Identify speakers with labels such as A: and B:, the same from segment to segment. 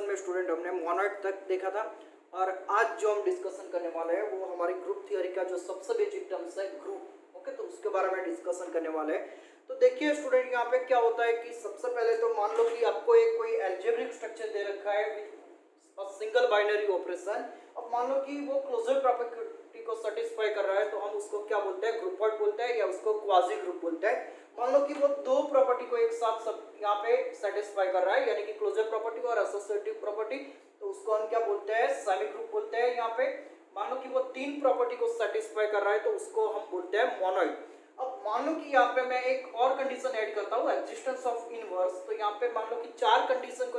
A: Session में student हमने monoid तक देखा था और आज जो हम डिस्कशन करने वाले हैं वो हमारी ग्रुप थ्योरी का जो सबसे बेसिक टर्म्स है ग्रुप। ओके, तो उसके बारे में डिस्कशन करने वाले हैं। तो देखिए स्टूडेंट, यहाँ पे क्या होता है कि सबसे पहले तो मान लो कि आपको एक कोई एल्जेब्रिक स्ट्रक्चर दे रखा है विद सिंगल बाइनरी ऑपरेशन। अब मान लो कि वो क्लोजर प्रॉपर्टी को सेटिस्फाई कर रहा है तो हम उसको क्या बोलते हैं, ग्रुपॉइड बोलते हैं या उसको क्वाजी ग्रुप बोलते हैं। मान लो कि वो दो प्रॉपर्टी को एक साथ सब यहाँ पे सेटिस्फाई कर रहा है, यानी कि क्लोजर प्रॉपर्टी और एसोसिएटिव प्रॉपर्टी, तो उसको हम क्या बोलते हैं, सेमी ग्रुप बोलते हैं। यहाँ पे मान लो कि वो तीन प्रॉपर्टी को सेटिस्फाई कर रहा है तो उसको हम बोलते हैं मोनोइड। अब मान लो कि यहाँ पे मैं एक और कंडीशन ऐड करता हूँ, एक्जिस्टेंस ऑफ इनवर्स। तो यहाँ पे मान लो कि चार कंडीशन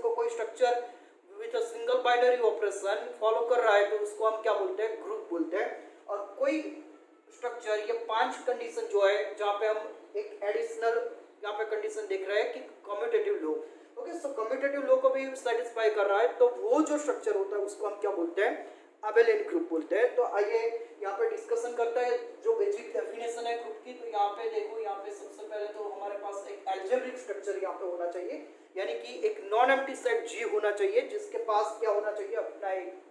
A: को कोई structure with a single binary operation follow कर रहा है तो उसको हम क्या बोलते हैं, ग्रुप बोलते हैं। और कोई स्ट्रक्चर ये पांच कंडीशन जो है जहाँ पे हम एक एडिशनल यहाँ पे कंडीशन देख रहे हैं कि कम्यूटेटिव लो। ओके, सो कम्यूटेटिव लो को भी सेटिस्फाई कर रहा है तो वो जो स्ट्रक्चर होता है उसको हम क्या बोलते हैं, अबेलियन ग्रुप बोलते हैं। तो आइए यहाँ पे डिस्कशन करते हैं जो बेसिक डेफिनेशन है ग्रुप की। तो यहाँ पे देखो, यहाँ पे सबसे पहले तो हमारे पास एक एल्जेब्रिक स्ट्रक्चर यहाँ पे होना चाहिए, यानी कि एक नॉन एम्प्टी सेट जी होना चाहिए जिसके पास क्या होना चाहिए, अपना एक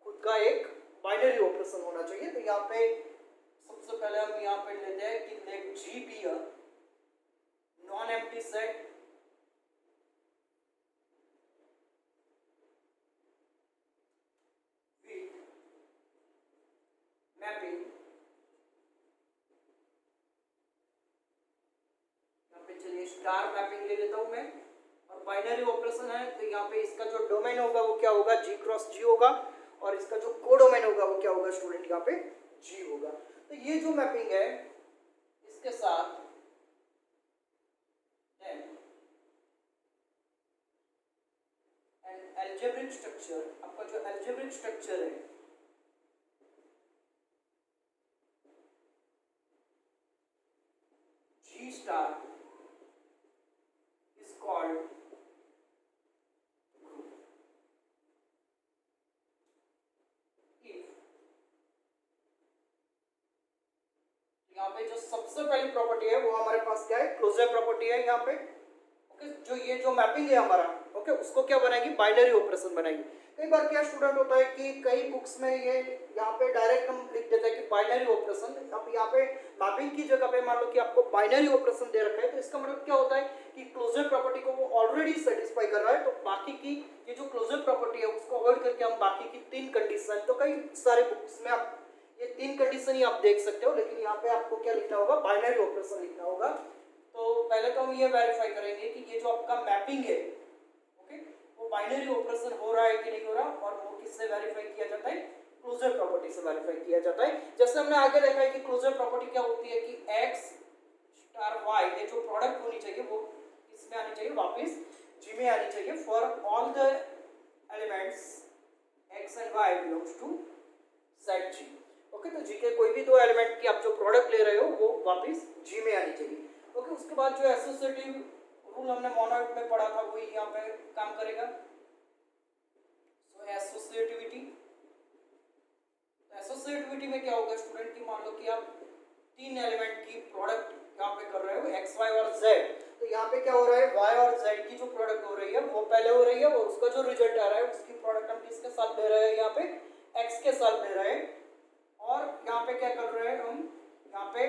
A: खुद का एक बाइनरी ऑपरेशन होना चाहिए। तो यहाँ पे सबसे पहले हम यहाँ पे लेते हैं कि let G be a non empty set with mapping. यहाँ पे चलिए स्टार मैपिंग ले लेता हूं मैं, और बाइनरी ऑपरेशन है तो यहाँ पे इसका जो डोमेन होगा वो क्या होगा, जी क्रॉस जी होगा, और इसका जो कोडोमेन होगा वो क्या होगा स्टूडेंट, यहाँ पे जी होगा। तो ये जो मैपिंग है इसके साथ एल्जेब्रिक स्ट्रक्चर, आपका जो एल्जेब्रिक स्ट्रक्चर है जी स्टार इज कॉल्ड ग्रुप। यहाँ पे जो सबसे पहली प्रॉपर्टी है वो हमारे पास क्या है, क्लोजर प्रॉपर्टी है यहाँ पे। ओके, जो ये जो मैपिंग है हमारा, ओके, उसको क्या बनाएगी, बाइनरी ऑपरेशन बनाएगी। कई बार क्या स्टूडेंट होता है कि कई बुक्स में ये यहाँ पे डायरेक्ट हम लिख देते हैं कि बाइनरी ऑपरेशन। अब यहाँ पे मैपिंग की जगह पे मान लो कि आपको बाइनरी ऑपरेशन दे रखा है तो इसका मतलब क्या होता है कि क्लोजर प्रॉपर्टी को वो ऑलरेडी सेटिस्फाई कर रहा है। तो बाकी की ये जो क्लोजर प्रॉपर्टी है उसको अवॉइड करके हम बाकी की तीन कंडीशन, तो कई सारे बुक्स में आप ये तीन कंडीशन ही आप देख सकते हो, लेकिन यहाँ पे आपको क्या लिखना होगा, बाइनरी ऑपरेशन लिखना होगा। तो पहले तो हम ये वेरीफाई करेंगे कि ये जो आपका मैपिंग है, ओके, वो बाइनरी ऑपरेशन हो रहा है कि नहीं हो रहा, और वो किससे वेरीफाई किया जाता है, क्लोजर प्रॉपर्टी से वेरीफाई किया जाता है। जैसे हमने आगे देखा है कि क्लोजर प्रॉपर्टी क्या होती है कि x स्टार y, ये जो प्रोडक्ट होनी चाहिए वो इसमें आनी चाहिए, वापस जी में आनी चाहिए for all the elements x and y belongs to set G. Okay, तो जी के कोई भी दो एलिमेंट की आप जो प्रोडक्ट ले रहे हो वो वापस जी में आनी चाहिए। ओके, उसके बाद जो एसोसिएटिव रूल हमने मोनोइड में पढ़ा था वही यहाँ पे काम करेगा। सो एसोसिएटिविटी में क्या होगा स्टूडेंट की, मान लो कि आप तीन एलिमेंट की प्रोडक्ट यहाँ पे कर रहे हो एक्स वाई और जेड, तो यहाँ पे क्या हो रहा है, वाई और जेड की जो प्रोडक्ट हो रही है वो पहले हो रही है और उसका जो रिजल्ट आ रहा है उसकी प्रोडक्ट हम किसके साथ ले रहे हैं, यहाँ पे एक्स के साथ ले रहे हैं। और यहाँ पे क्या कर रहे हैं हम, यहाँ पे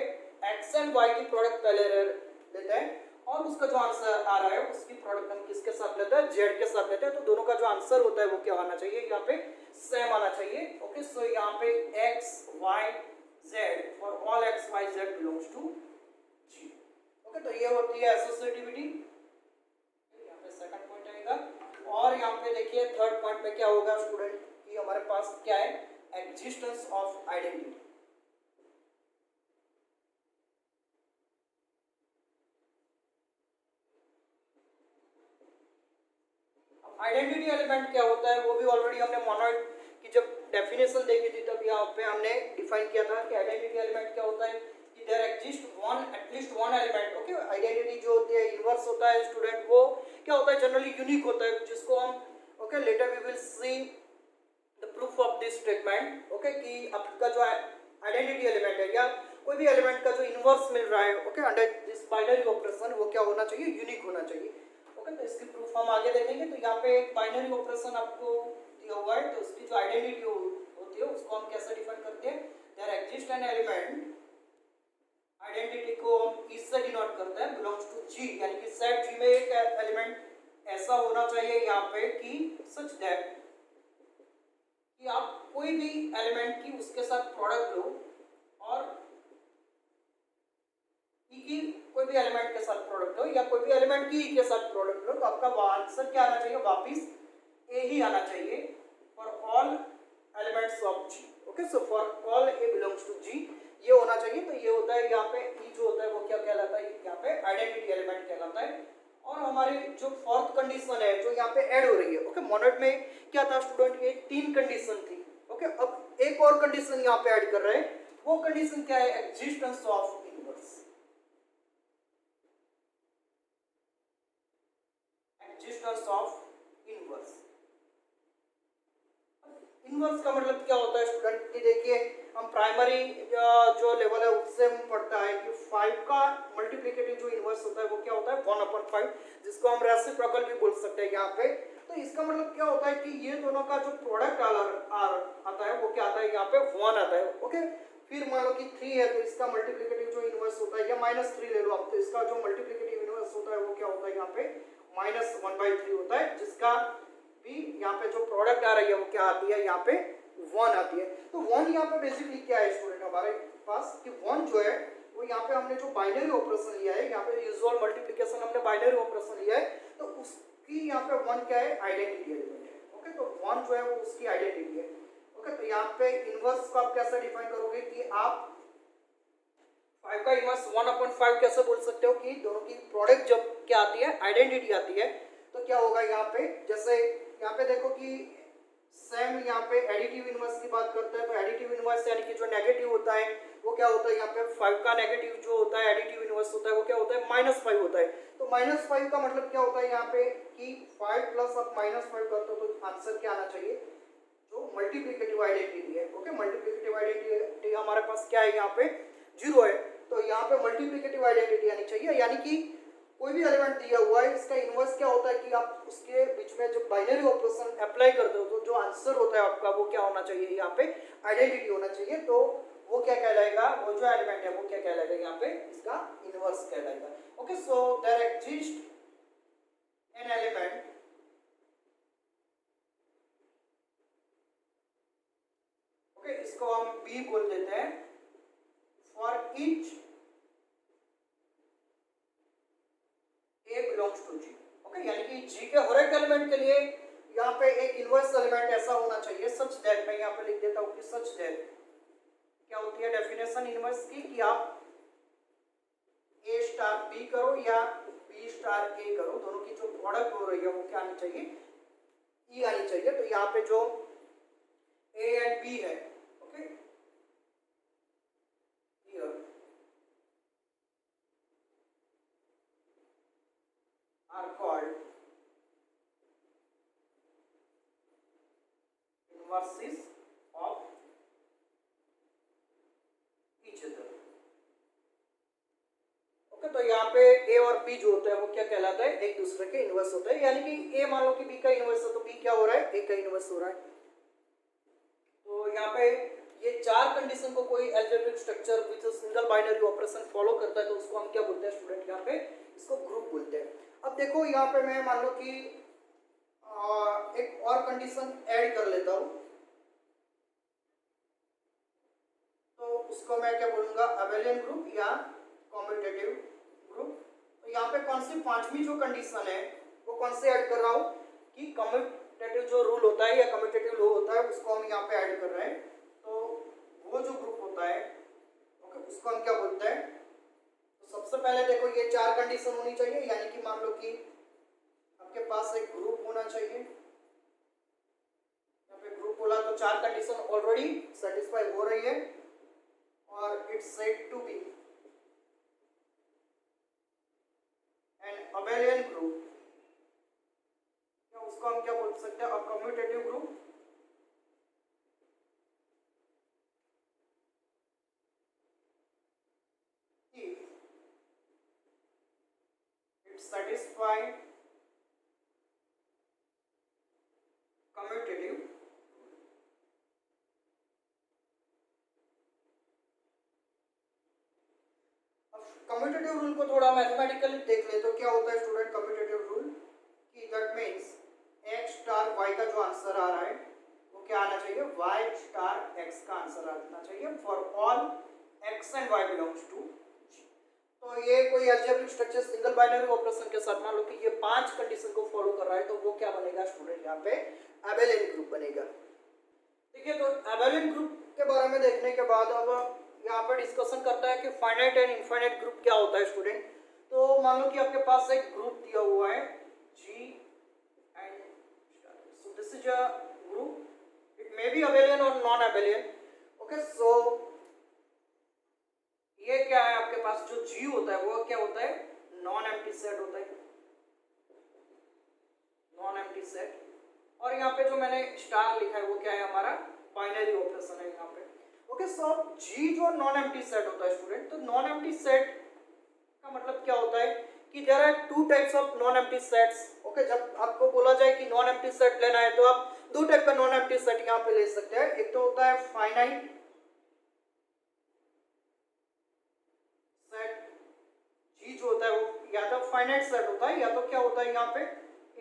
A: एक्स एंड वाई की प्रोडक्ट पहले लेते हैं और उसका जो आंसर आ रहा है उसकी प्रोडक्ट हम किसके साथ लेते हैं, जेड के साथ लेते हैं। तो दोनों का जो आंसर होता है वो क्या आना चाहिए, यहाँ पे सेम आना चाहिए। ओके, सो यहाँ पे एक्स वाई जेड और all x y z belongs to G. Okay, तो ये होती है एसोसिएटिविटी। यहाँ पे सेकंड पॉइंट आएगा। और यहाँ पे देखिए थर्ड पॉइंट पे क्या होगा स्टूडेंट कि हमारे पास क्या है, existence of identity. Identity element क्या होता है वो भी ऑलरेडी हमने मोनोइड की जब डेफिनेशन देखी थी तब यहाँ पे हमने डिफाइन किया था कि आइडेंटिटी एलिमेंट क्या होता है कि there exist at least one element. Okay, identity जो होती है इनवर्स होता है स्टूडेंट, वो क्या होता है, जनरली यूनिक होता है, जिसको हम okay later we will see the proof of this statement. Okay, कि आपका जो आइडेंटिटी एलिमेंट है या कोई भी एलिमेंट का जो इनवर्स मिल रहा है okay under this binary operation वो क्या होना चाहिए, यूनिक होना चाहिए। ओके, तो इसकी प्रूफ हम आगे देखेंगे। तो यहाँ पे एक बाइनरी ऑपरेशन आपको दिया हुआ है, तो उसकी जो आइडेंटिटी होती है उसको हम कैसे डिफाइन करते हैं, there exist an element, identity को हम इससे डिनोट करते हैं बिलोंग्स टू जी, यानी कि सेट जी में एक एलिमेंट ऐसा होना चाहिए यहाँ पे कि सच दैट कि आप कोई भी एलिमेंट की उसके साथ प्रोडक्ट लो और ई की कोई भी एलिमेंट के साथ प्रोडक्ट लो या कोई भी एलिमेंट की ई के साथ प्रोडक्ट लो, तो आपका आंसर क्या आना चाहिए, वापिस ए ही आना चाहिए for all elements of G. Okay, so for all A belongs to G ये होना चाहिए। तो ये होता है यहाँ पे ई जो होता है वो क्या कहलाता है, यहाँ पे आइडेंटिटी एलिमेंट कहलाता है। और हमारी जो फोर्थ कंडीशन है जो यहाँ पे ऐड हो रही है, ओके, मोनेट में क्या था स्टूडेंट, ये 3 कंडीशन थी। ओके, अब एक और कंडीशन यहाँ पे ऐड कर रहे हैं, वो कंडीशन क्या है, existence of inverse, existence of inverse. Inverse का मतलब क्या होता है स्टूडेंट कि देखिए हम प्राइमरी जो लेवल है उससे हम पढ़ता है कि 5 का मल्टीप्लिकेटिव जो इनवर्स होता है वो क्या होता है 1/5, जिसको हम रेसिप्रोकल भी बोल सकते हैं यहाँ पे। तो इसका मतलब क्या होता है कि ये दोनों का जो प्रोडक्ट आता है वो क्या आता है यहाँ पे 1 आता है। ओके, फिर मान लो कि 3 है तो इसका मल्टीप्लिकेटिव जो इनवर्स होता है या -3 ले लो आप, तो इसका जो मल्टीप्लिकेटिव इनवर्स होता है वो क्या होता है यहाँ पे -1/3 होता है, जिसका भी यहाँ पे जो प्रोडक्ट आ रही है वो क्या आती है यहाँ पे 1 आती है। तो 1 यहाँ पे बेसिकली क्या है स्टूडेंट हमारे पास कि 1 जो है वो यहाँ पे हमने जो बाइनरी ऑपरेशन लिया है, यहाँ पे यूजुअल मल्टीप्लिकेशन हमने बाइनरी ऑपरेशन लिया है, तो उसकी यहाँ पे 1 क्या है, आइडेंटिटी एलिमेंट है। ओके, तो 1 जो है वो उसकी आइडेंटिटी है। ओके, तो यहाँ पे इनवर्स को आप कैसे डिफाइन करोगे कि आप 5 का इनवर्स 1/5 कैसे बोल सकते हो कि दोनों की प्रोडक्ट जब क्या आती है, आइडेंटिटी आती है, तो क्या होगा यहाँ पे, जैसे यहाँ पे देखो कि सेम यहाँ पे एडिटिव इनवर्स की बात करते हैं, तो एडिटिव इनवर्स यानी कि जो नेगेटिव होता है वो क्या होता है, यहाँ पे 5 का नेगेटिव जो होता है एडिटिव इनवर्स होता है वो क्या होता है -5 होता है। तो -5 का मतलब क्या होता है यहाँ पे कि 5 प्लस आप -5 करते हो तो आंसर क्या आना चाहिए, जो मल्टीप्लिकेटिव आइडेंटिटी है। ओके, मल्टीप्लिकेटिव आइडेंटिटी हमारे पास क्या है यहाँ पे 0 है, तो यहाँ पे मल्टीप्लिकेटिव आइडेंटिटी आनी चाहिए, यानी कि कोई भी एलिमेंट दिया हुआ है इसका इनवर्स क्या होता है कि आप उसके बीच में जो बाइनरी ऑपरेशन अप्लाई करते हो तो जो आंसर होता है आपका वो क्या होना चाहिए, यहाँ पे आइडेंटिटी होना चाहिए। तो वो क्या कहलाएगा, वो जो एलिमेंट है वो क्या कहलाएगा, यहाँ पे इसका इनवर्स कहलाएगा। Okay, so there exist an element, okay, इसको हम बी बोल देते हैं, for each A belongs to G। ओके, यानी कि G के हर एक एलिमेंट के लिए यहाँ पे एक इनवर्स एलिमेंट ऐसा होना चाहिए सच दैट, मैं यहाँ पे लिख देता हूँ कि सच दैट क्या होती है डेफिनेशन इनवर्स की, कि आप A स्टार B करो या B स्टार A करो, दोनों की जो प्रोडक्ट हो रही है वो क्या आनी चाहिए, E आनी चाहिए। तो यहाँ पे जो A एंड B है, okay, are called inverses of each other। Okay, तो यहाँ पे A और B जो होता है वो क्या कहलाता है, एक दूसरे के इनवर्स होता है, यानी कि A मान लो कि B का इनवर्स है तो B क्या हो रहा है, A का इनवर्स हो रहा है। तो यहाँ पे ये 4 कंडीशन को कोई algebraic structure with single binary operation follow करता है तो उसको हम क्या बोलते हैं स्टूडेंट, यहाँ पे इसको ग्रुप बोलते हैं। अब देखो यहाँ पे मैं मान लो कि एक और कंडीशन ऐड कर लेता हूँ, तो उसको मैं क्या बोलूंगा, अबेलियन ग्रुप या कॉम्यूटेटिव ग्रुप। तो यहाँ पे कौन सी 5वीं जो कंडीशन है वो कौन से ऐड कर रहा हूँ कि कम्यूटेटिव जो रूल होता है या कम्यूटेटिव लॉ होता है उसको हम यहाँ पे ऐड कर रहे हैं। तो वो जो ग्रुप होता है, ओके, उसको हम क्या बोलते हैं, तो सबसे पहले देखो ये 4 कंडीशन होनी चाहिए, यानी कि मान लो कि आपके पास एक ग्रुप होना चाहिए, यहाँ पे ग्रुप बोला तो 4 कंडीशन ऑलरेडी सेटिस्फाई हो रही है, और it's said to be an abelian group, या उसको हम क्या बोल सकते हैं, a commutative group. If it satisfies commutative rule को थोड़ा मैथमेटिकली देख ले तो क्या होता है स्टूडेंट कम्यूटेटिव रूल कि that means x star y का जो आंसर आ रहा है वो क्या आना चाहिए y स्टार x का आंसर आना चाहिए for all x and y belongs to G। तो ये कोई algebraic structure single binary operation के साथ मान लो कि ये 5 कंडीशन को फॉलो कर रहा है तो वो क्या बनेगा स्टूडेंट यहाँ पे एबेलियन ग्रुप बनेगा। ठीक है, तो एबेलियन ग्रुप के बारे में देखने के बाद अब यहाँ पे डिस्कशन करता है कि फाइनाइट एंड इनफाइनाइट ग्रुप क्या होता है स्टूडेंट। तो मान लो कि आपके पास एक ग्रुप दिया हुआ है G and so this is a group it may be abelian or non abelian। okay so ये क्या है आपके पास जो G होता है वो क्या होता है नॉन एम्प्टी सेट होता है, नॉन एम्प्टी सेट। और यहाँ पे जो मैंने स्टार लिखा है वो क्या है हमारा बाइनरी ऑपरेशन है यहाँ पे। ओके सो G जो नॉन एम्प्टी सेट होता है स्टूडेंट, तो नॉन एम्प्टी सेट का मतलब क्या होता है कि there are two types of non empty sets. Okay, जब आपको बोला जाए कि नॉन एम्प्टी सेट लेना है तो आप दो टाइप का नॉन एम्प्टी सेट यहाँ पे ले सकते हैं। एक तो होता है फाइनाइट सेट, G जो होता है वो या तो फाइनाइट सेट होता है या तो क्या होता है यहाँ पे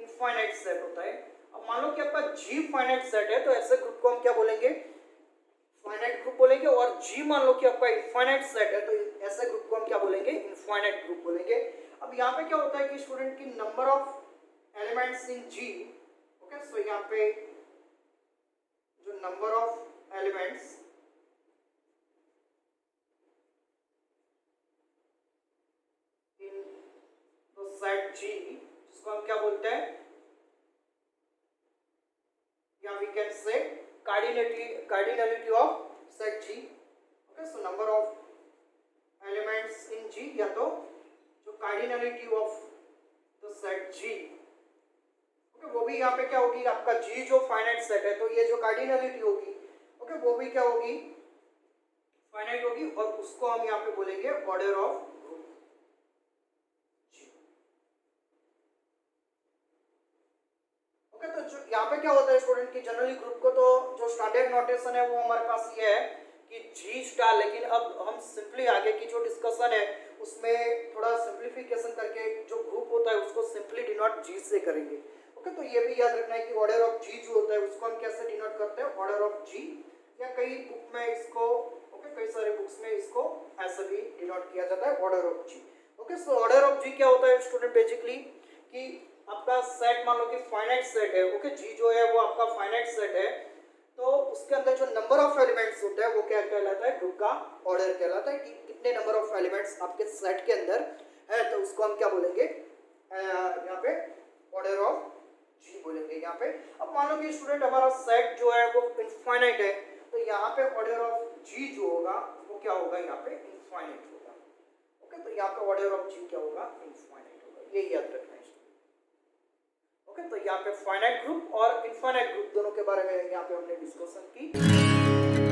A: इनफाइनाइट सेट होता है। अब मान लो कि आपका G फाइनाइट सेट है तो ऐसे ग्रुप को हम क्या बोलेंगे फाइनाइट ग्रुप बोलेंगे, और G मान लो कि आपका इनफाइनाइट सेट है तो ऐसे ग्रुप को हम क्या बोलेंगे इनफाइनाइट ग्रुप बोलेंगे। अब यहाँ पे क्या होता है कि स्टूडेंट की number of elements in G। Okay so यहाँ पे जो number of elements in the set G जिसको हम क्या बोलते हैं या we can say cardinality of set G। okay so number of elements in G या तो जो cardinality of the set G। okay वो भी यहाँ पे क्या होगी आपका G जो फाइनाइट सेट है तो ये जो cardinality होगी okay वो भी क्या होगी फाइनाइट होगी और उसको हम यहाँ पे बोलेंगे ऑर्डर ऑफ ग्रुप G। तो जो यहाँ पे क्या होता है स्टूडेंट की जनरली ग्रुप को तो जो स्टैंडर्ड नोटेशन है वो हमारे पास ये है कि G स्टार, लेकिन अब हम सिंपली आगे की जो डिस्कशन है उसमें थोड़ा सिंप्लीफिकेशन करके जो ग्रुप होता है उसको सिंपली डिनोट G से करेंगे। ओके, तो ये भी याद रखना है कि ऑर्डर ऑफ G जो होता है उसको हम कैसे डिनोट करते हैं ऑर्डर ऑफ G, या कई बुक में इसको कई सारे बुक्स में इसको ऐसे भी डिनोट किया जाता है order of G। Okay so order of G क्या होता है स्टूडेंट बेसिकली कि आपका सेट मान लो कि फाइनाइट सेट है। ओके, G जो है वो आपका फाइनाइट सेट है तो उसके अंदर जो नंबर ऑफ एलिमेंट्स होता है वो क्या कहलाता है ग्रुप का ऑर्डर कहलाता है कि कितने नंबर ऑफ एलिमेंट्स आपके सेट के अंदर है तो उसको हम क्या बोलेंगे यहाँ पे ऑर्डर ऑफ G बोलेंगे यहाँ पे। अब मान लो कि स्टूडेंट हमारा सेट जो है वो इनफाइनाइट है तो यहाँ पे ऑर्डर ऑफ G जो होगा वो क्या होगा यहाँ पे इनफाइनाइट होगा। ओके, तो यहाँ पे ऑर्डर ऑफ G क्या होगा इनफाइनाइट होगा, ये याद रखना है। ओके, तो यहाँ पे फाइनाइट ग्रुप और इनफाइनाइट ग्रुप दोनों के बारे में यहाँ पे हमने डिस्कशन की।